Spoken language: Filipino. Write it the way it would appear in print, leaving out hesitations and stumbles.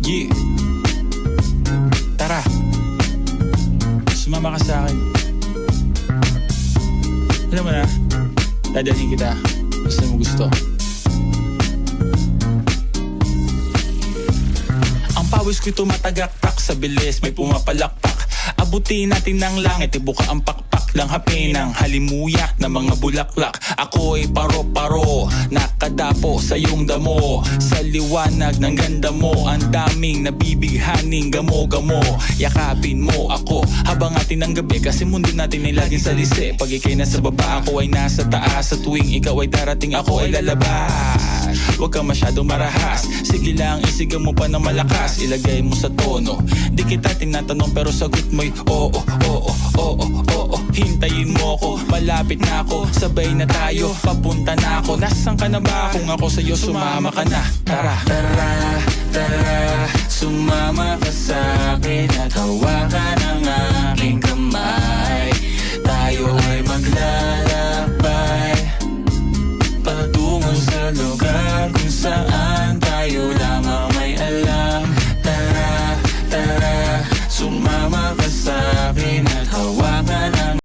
Yeah. Tara, sumama ka sa akin. Alam mo na, dadalhin kita. Basta mo gusto. Ang pawis ko'y tumatagaktak sa bilis, may pumapalakpak. Abutin natin ng langit, ibuka ang pakpak lang hapin ng halimuyak na mga bulaklak. Ako'y paro-paro, nakadapo sa iyong damo. Sa liwanag ng ganda mo, ang daming nabibighaning gamo-gamo. Yakapin mo ako habang atin ng gabi, kasi mundo natin ay laging salisi. Pag ikay nasa baba, ako ay nasa taas. Sa tuwing ikaw ay darating, ako ay lalabas. Huwag ka masyadong marahas, sige lang isigaw mo pa ng malakas. Ilagay mo sa tono, di kita tinatanong pero sagot mo'y oo, oo, oo, oo. Hintayin mo ako, malapit na ako, sabay na tayo, papunta na ako. Nasaan ka na ba? Kung ako sa'yo, sumama ka na. Tara, tara, tara, sumama ka sa'kin at hawakan